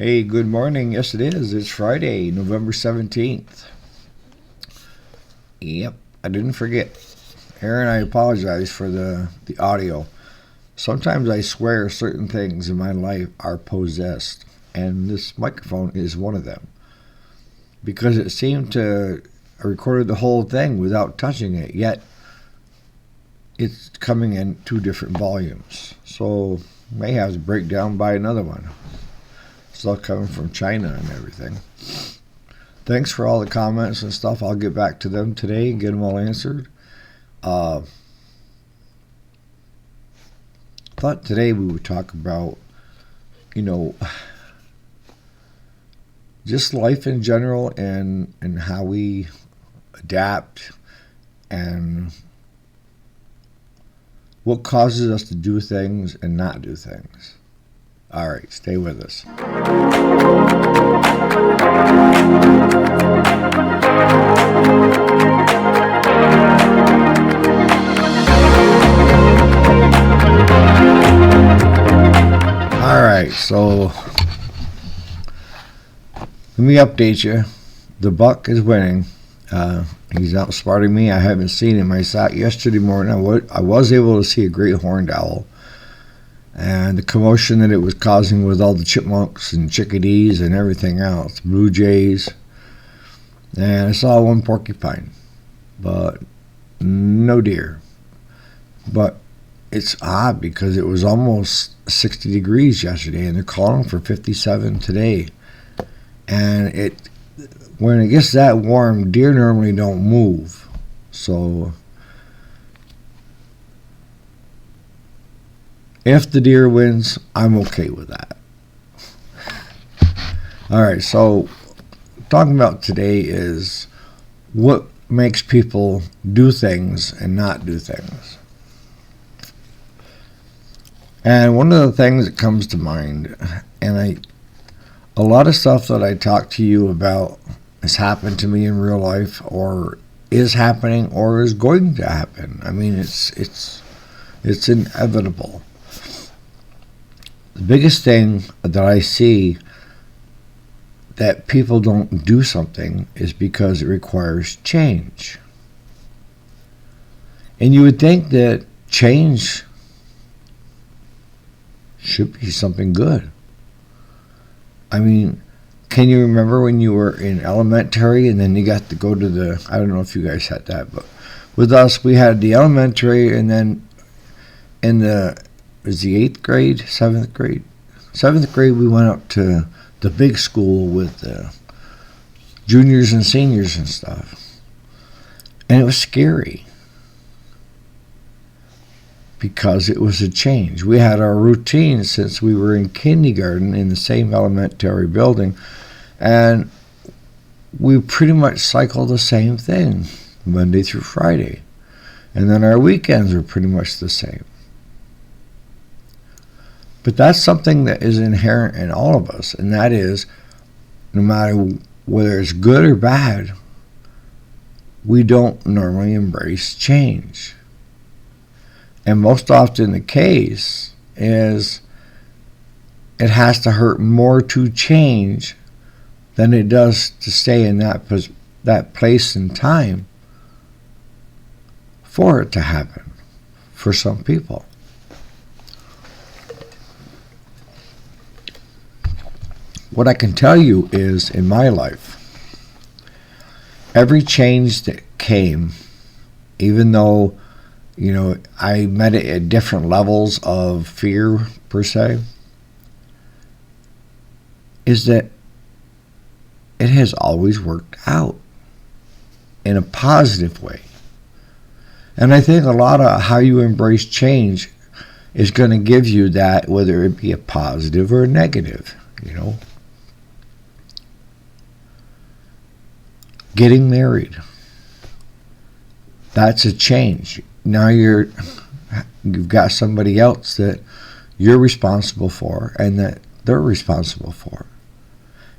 Hey, good morning. Yes, it is. It's Friday, November 17th. Yep, I didn't forget. Aaron, I apologize for the audio. Sometimes I swear certain things in my life are possessed, and this microphone is one of them. Because it seemed to I recorded the whole thing without touching it, yet it's coming in two different volumes. So may have to break down by another one. It's all coming from China and everything. Thanks for all the comments and stuff. I'll get back to them today and get them all answered. Thought today we would talk about, just life in general and how we adapt and what causes us to do things and not do things. All right, stay with us. All right, so let me update you. The buck is winning. He's outsmarting me. I haven't seen him. I saw it yesterday morning. I was able to see a great horned owl. And the commotion that it was causing with all the chipmunks and chickadees and everything else, blue jays. And I saw one porcupine, but no deer. But it's odd because it was almost 60 degrees yesterday, and they're calling for 57 today. And when it gets that warm, deer normally don't move. So if the deer wins, I'm okay with that. All right, so talking about today is what makes people do things and not do things. And one of the things that comes to mind, and a lot of stuff that I talk to you about has happened to me in real life, or is happening, or is going to happen. I mean, it's inevitable. The biggest thing that I see that people don't do something is because it requires change. And you would think that change should be something good. I mean, can you remember when you were in elementary and then you got to go to I don't know if you guys had that, but with us, we had the elementary, and then in the 8th grade, 7th grade? 7th grade, we went up to the big school with the juniors and seniors and stuff. And it was scary because it was a change. We had our routine since we were in kindergarten in the same elementary building, and we pretty much cycled the same thing Monday through Friday. And then our weekends were pretty much the same. But that's something that is inherent in all of us, and that is, no matter whether it's good or bad, we don't normally embrace change. And most often the case is it has to hurt more to change than it does to stay in that place and time for it to happen for some people. What I can tell you is, in my life, every change that came, even though, I met it at different levels of fear, per se, is that it has always worked out in a positive way. And I think a lot of how you embrace change is going to give you that, whether it be a positive or a negative, Getting married, that's a change. Now you've got somebody else that you're responsible for and that they're responsible for.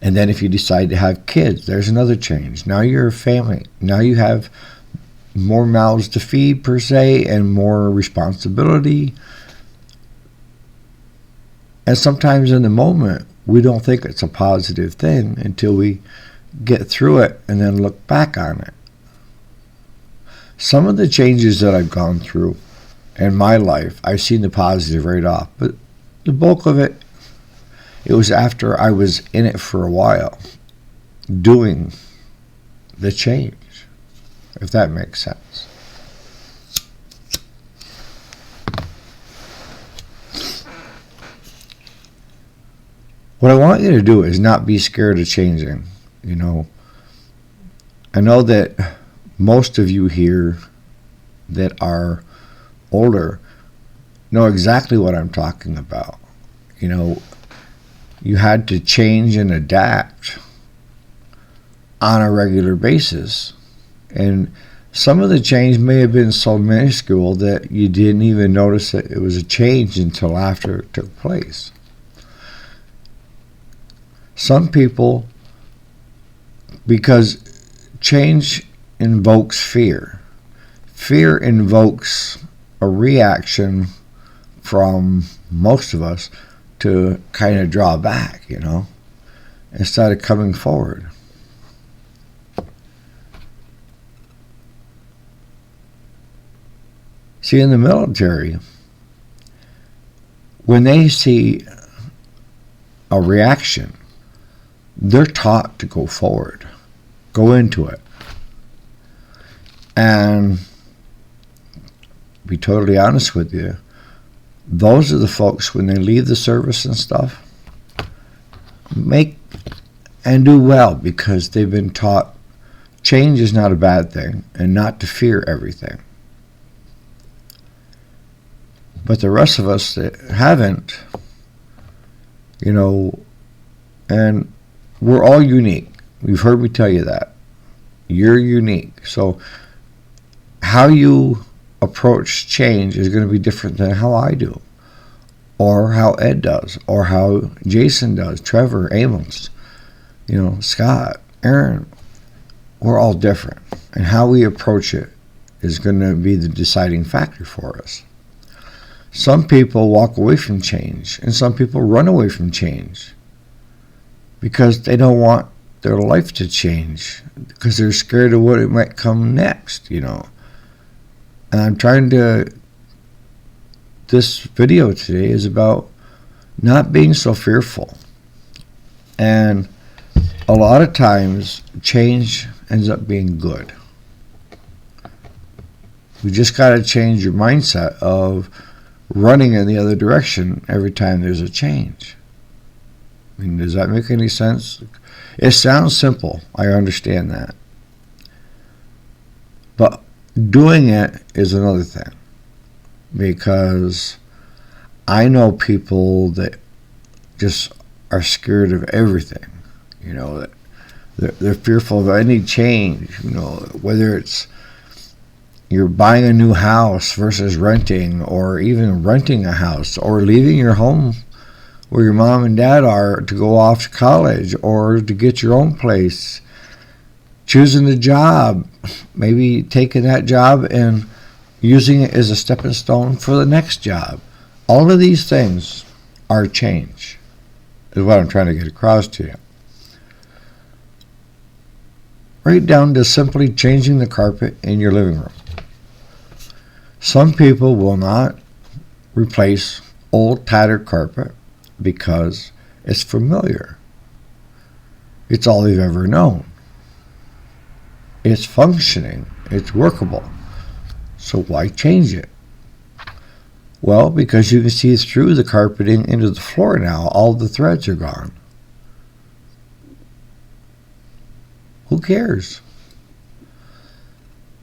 And then if you decide to have kids, there's another change. Now you're a family. Now you have more mouths to feed, per se, and more responsibility. And sometimes in the moment, we don't think it's a positive thing until we get through it and then look back on it. Some of the changes that I've gone through in my life, I've seen the positive right off, but the bulk of it, it was after I was in it for a while, doing the change, if that makes sense. What I want you to do is not be scared of changing. I know that most of you here that are older know exactly what I'm talking about. You had to change and adapt on a regular basis. And some of the change may have been so minuscule that you didn't even notice that it was a change until after it took place. Some people, because change invokes fear. Fear invokes a reaction from most of us to kind of draw back, instead of coming forward. See, in the military, when they see a reaction, they're taught to go forward, go into it. And to be totally honest with you, those are the folks, when they leave the service and stuff, make and do well because they've been taught change is not a bad thing and not to fear everything. But the rest of us that haven't, and we're all unique. You've heard me tell you that. You're unique. So how you approach change is going to be different than how I do, or how Ed does, or how Jason does, Trevor, Amos, Scott, Aaron. We're all different. And how we approach it is going to be the deciding factor for us. Some people walk away from change, and some people run away from change because they don't want their life to change, because they're scared of what it might come next, And I'm trying to, this video today is about not being so fearful. And a lot of times, change ends up being good. We just got to change your mindset of running in the other direction every time there's a change. Does that make any sense? It sounds simple. I understand that. But doing it is another thing. Because I know people that just are scared of everything. That they're fearful of any change. Whether it's you're buying a new house versus renting, or even renting a house, or leaving your home where your mom and dad are to go off to college, or to get your own place, choosing a job, maybe taking that job and using it as a stepping stone for the next job. All of these things are change, is what I'm trying to get across to you. Right down to simply changing the carpet in your living room. Some people will not replace old tattered carpet because it's familiar. It's all they've ever known. It's functioning. It's workable. So why change it? Well, because you can see through the carpeting into the floor now. All the threads are gone. Who cares?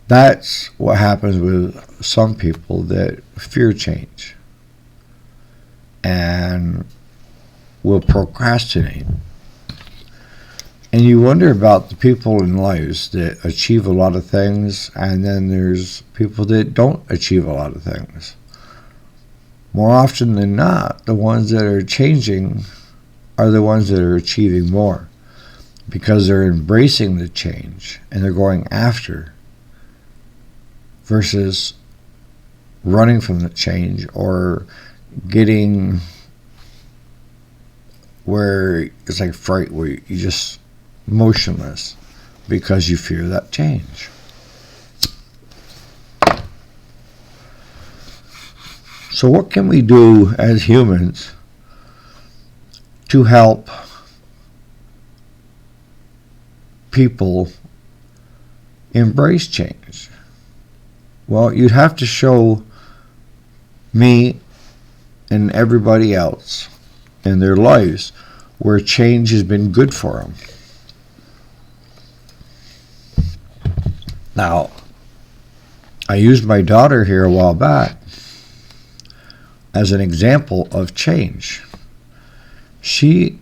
That's what happens with some people that fear change and will procrastinate. And you wonder about the people in lives that achieve a lot of things, and then there's people that don't achieve a lot of things. More often than not, the ones that are changing are the ones that are achieving more, because they're embracing the change and they're going after, versus running from the change or getting where it's like fright, where you're just motionless because you fear that change. So what can we do as humans to help people embrace change? Well, you'd have to show me and everybody else in their lives where change has been good for them. Now, I used my daughter here a while back as an example of change. She's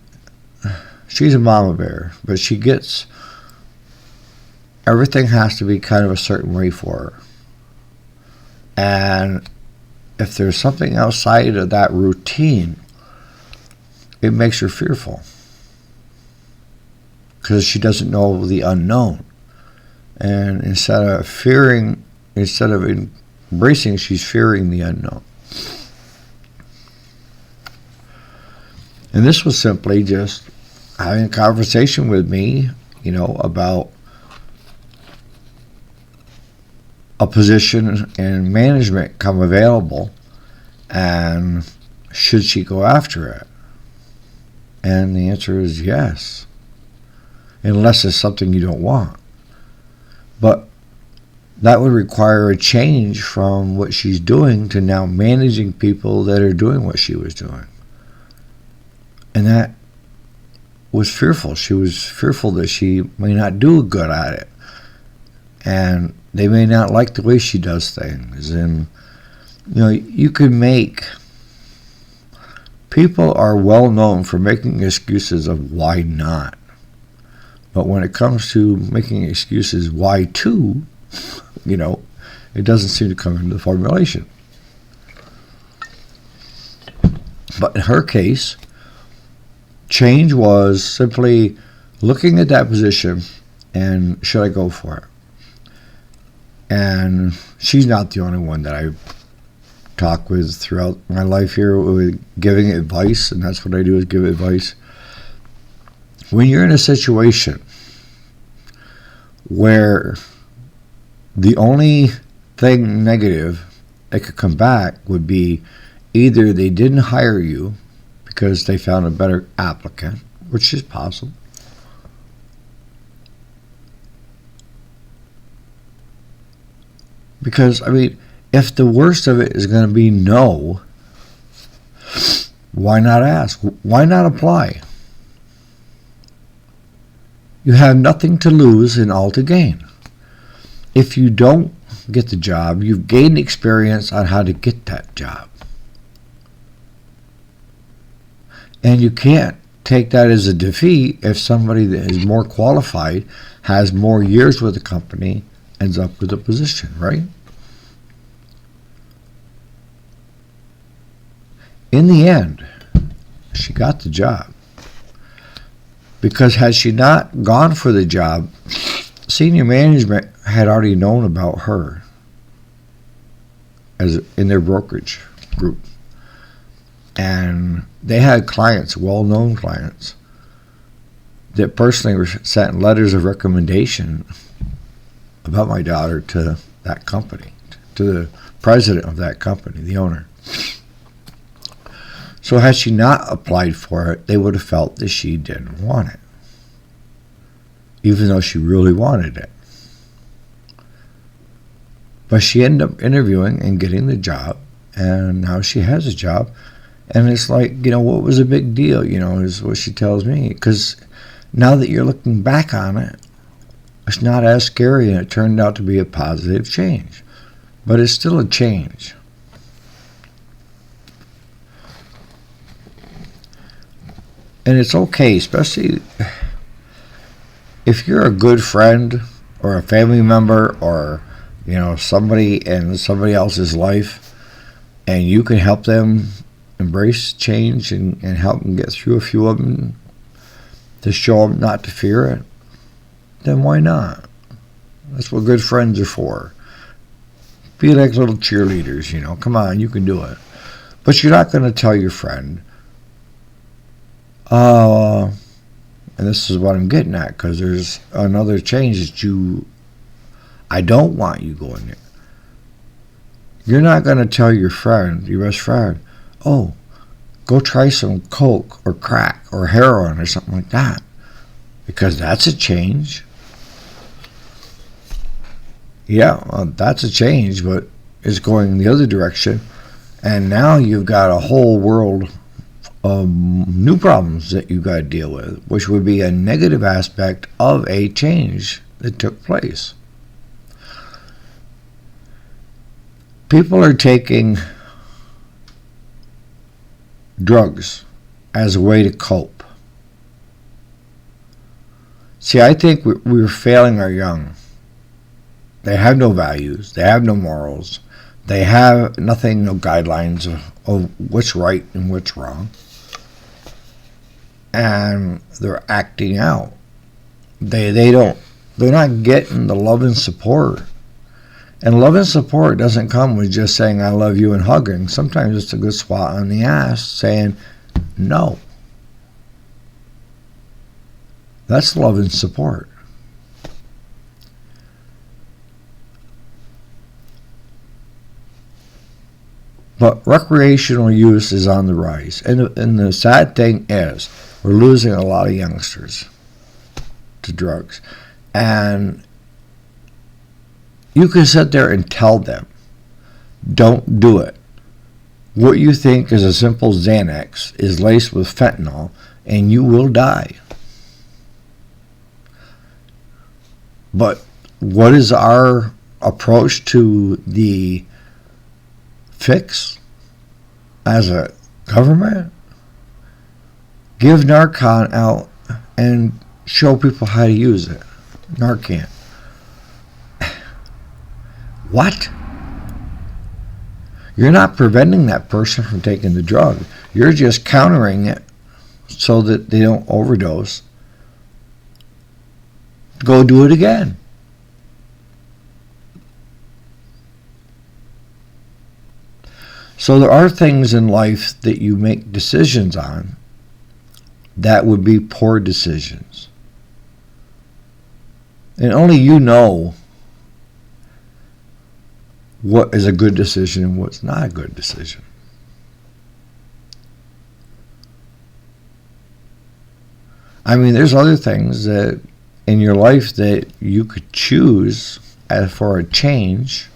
a mama bear, but she gets everything has to be kind of a certain way for her. And if there's something outside of that routine, it makes her fearful because she doesn't know the unknown. And instead of embracing, she's fearing the unknown. And this was simply just having a conversation with me, about a position in management come available, and should she go after it? And the answer is yes, unless it's something you don't want. But that would require a change from what she's doing to now managing people that are doing what she was doing. And that was fearful. She was fearful that she may not do good at it. And they may not like the way she does things. And, you can make... People are well known for making excuses of why not. But when it comes to making excuses why to, it doesn't seem to come into the formulation. But in her case, change was simply looking at that position and should I go for it? And she's not the only one that I talk with throughout my life here with giving advice, and that's what I do, is give advice. When you're in a situation where the only thing negative that could come back would be either they didn't hire you because they found a better applicant, which is possible, because, if the worst of it is going to be no, why not ask? Why not apply? You have nothing to lose and all to gain. If you don't get the job, you've gained experience on how to get that job. And you can't take that as a defeat if somebody that is more qualified, has more years with the company, ends up with a position, right? In the end, she got the job. Because had she not gone for the job, senior management had already known about her as in their brokerage group. And they had clients, well-known clients, that personally were sent letters of recommendation about my daughter to that company, to the president of that company, the owner. So had she not applied for it, they would have felt that she didn't want it, even though she really wanted it. But she ended up interviewing and getting the job, and now she has a job. And it's like, what was a big deal, is what she tells me. Because now that you're looking back on it, it's not as scary, and it turned out to be a positive change. But it's still a change. And it's okay, especially if you're a good friend or a family member or, somebody in somebody else's life, and you can help them embrace change and help them get through a few of them to show them not to fear it, then why not? That's what good friends are for. Be like little cheerleaders, come on, you can do it. But you're not going to tell your friend, Uh, and this is what I'm getting at, because there's another change that I don't want you going there. You're not going to tell your friend, your best friend, oh, go try some coke or crack or heroin or something like that, because that's a change. Yeah, that's a change, but it's going the other direction. And now you've got a whole world of new problems that you got to deal with, which would be a negative aspect of a change that took place. People are taking drugs as a way to cope. See, I think we're failing our young. They have no values. They have no morals. They have nothing, no guidelines of what's right and what's wrong. And they're acting out. They're not getting the love and support. And love and support doesn't come with just saying I love you and hugging. Sometimes it's a good swat on the ass saying no. That's love and support. But recreational use is on the rise. And the sad thing is, we're losing a lot of youngsters to drugs. And you can sit there and tell them, don't do it. What you think is a simple Xanax is laced with fentanyl, and you will die. But what is our approach to the fix as a government? Give Narcan out and show people how to use it. Narcan. What? You're not preventing that person from taking the drug. You're just countering it so that they don't overdose. Go do it again. So there are things in life that you make decisions on that would be poor decisions. And only you know what is a good decision and what's not a good decision. I mean, there's other things that in your life that you could choose as for a change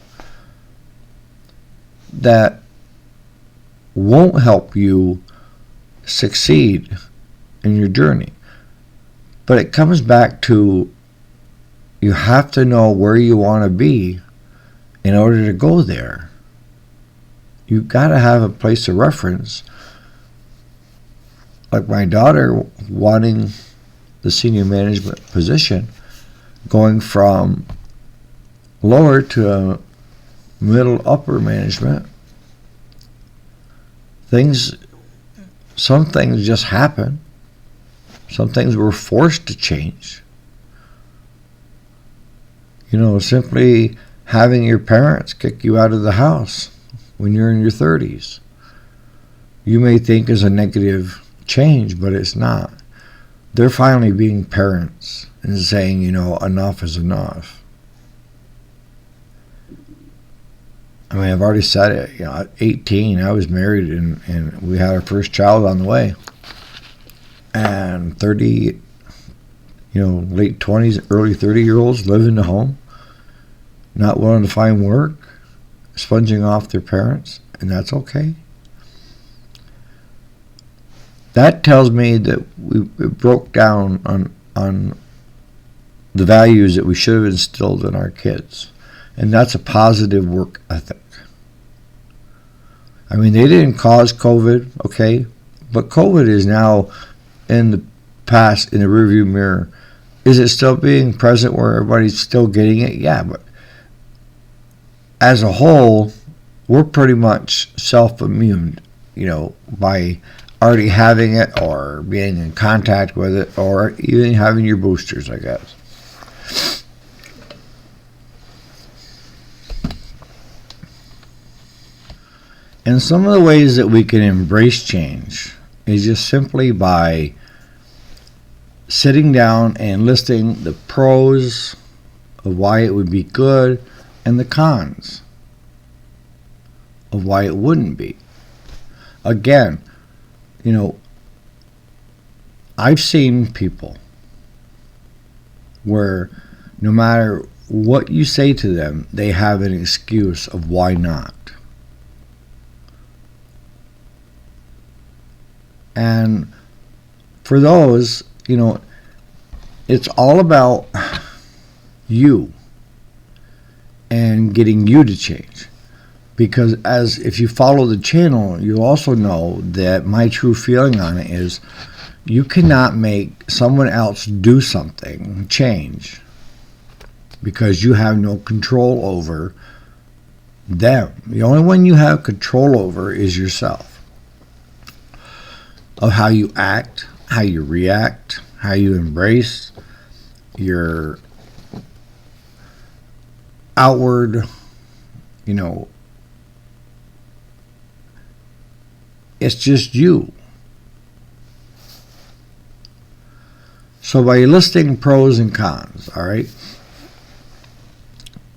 that won't help you succeed in your journey. But it comes back to you have to know where you want to be in order to go there. You've got to have a place of reference. Like my daughter wanting the senior management position, going from lower to middle upper management. Some things just happen. Some things were forced to change. Simply having your parents kick you out of the house when you're in your 30s. You may think is a negative change, but it's not. They're finally being parents and saying, enough is enough. I mean, I've already said it. At 18, I was married and we had our first child on the way. And 30, late 20s, early 30-year-olds live in the home, not willing to find work, sponging off their parents, and that's okay. That tells me that we broke down on the values that we should have instilled in our kids. And that's a positive work ethic. I mean, they didn't cause COVID, okay? But COVID is now in the past, in the rearview mirror. Is it still being present where everybody's still getting it? Yeah, but as a whole, we're pretty much self-immune, by already having it or being in contact with it or even having your boosters, I guess. And some of the ways that we can embrace change is just simply by sitting down and listing the pros of why it would be good and the cons of why it wouldn't be. Again, I've seen people where no matter what you say to them, they have an excuse of why not. And for those, it's all about you and getting you to change. Because if you follow the channel, you also know that my true feeling on it is you cannot make someone else do something, change, because you have no control over them. The only one you have control over is yourself. Of how you act, how you react, how you embrace your outward, it's just you. So by listing pros and cons, all right,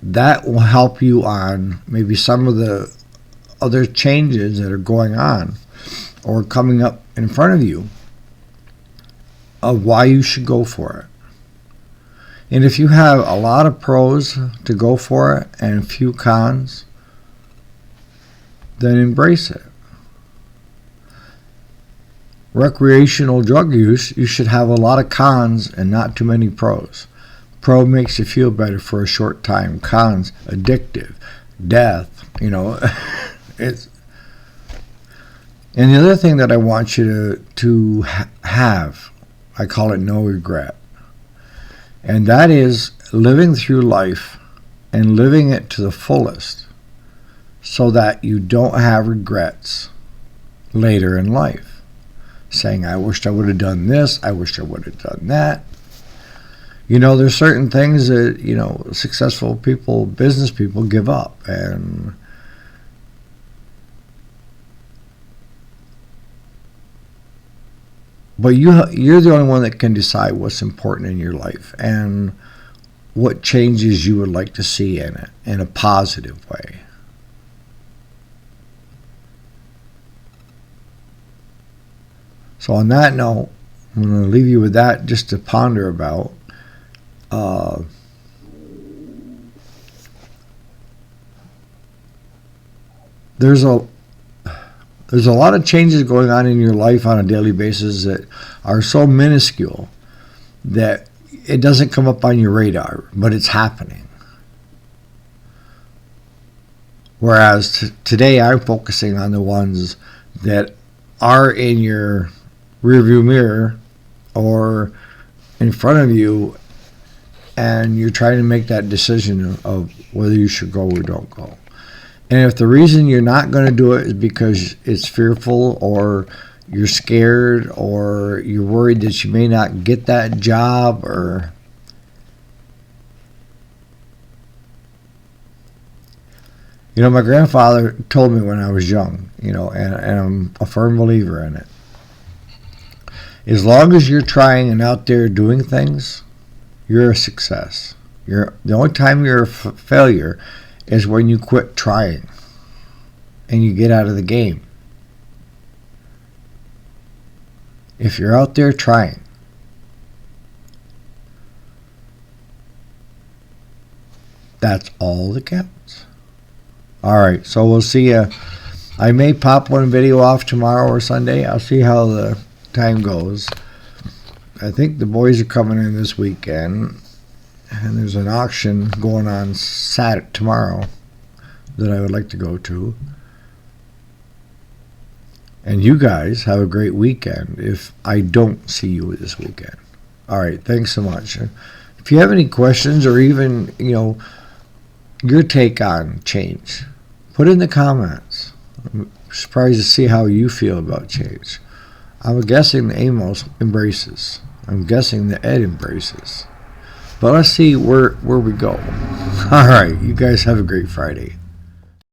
that will help you on maybe some of the other changes that are going on or coming up in front of you of why you should go for it. And if you have a lot of pros to go for it and a few cons, then embrace it. Recreational drug use, you should have a lot of cons and not too many pros. Pro makes you feel better for a short time. Cons, addictive, death, it's. And the other thing that I want you to have, I call it no regret. And that is living through life and living it to the fullest so that you don't have regrets later in life. Saying, I wished I would have done this, I wished I would have done that. There's certain things that, successful people, business people give up. But you're the only one that can decide what's important in your life and what changes you would like to see in it in a positive way. So on that note, I'm going to leave you with that just to ponder about. There's a lot of changes going on in your life on a daily basis that are so minuscule that it doesn't come up on your radar, but it's happening. Whereas today I'm focusing on the ones that are in your rearview mirror or in front of you, and you're trying to make that decision of whether you should go or don't go. And if the reason you're not going to do it is because it's fearful or you're scared or you're worried that you may not get that job or my grandfather told me when I was young, and I'm a firm believer in it. As long as you're trying and out there doing things, you're a success. The only time you're a failure is when you quit trying and you get out of the game. If you're out there trying, that's all that counts. All right, so we'll see you. I may pop one video off tomorrow or Sunday. I'll see how the time goes. I think the boys are coming in this weekend, and there's an auction going on Saturday tomorrow that I would like to go to. And you guys have a great weekend if I don't see you this weekend. All right, thanks so much. If you have any questions or even, your take on change, put in the comments. I'm surprised to see how you feel about change. I'm guessing the Amos embraces. I'm guessing the Ed embraces. But let's see where we go. All right, you guys have a great Friday.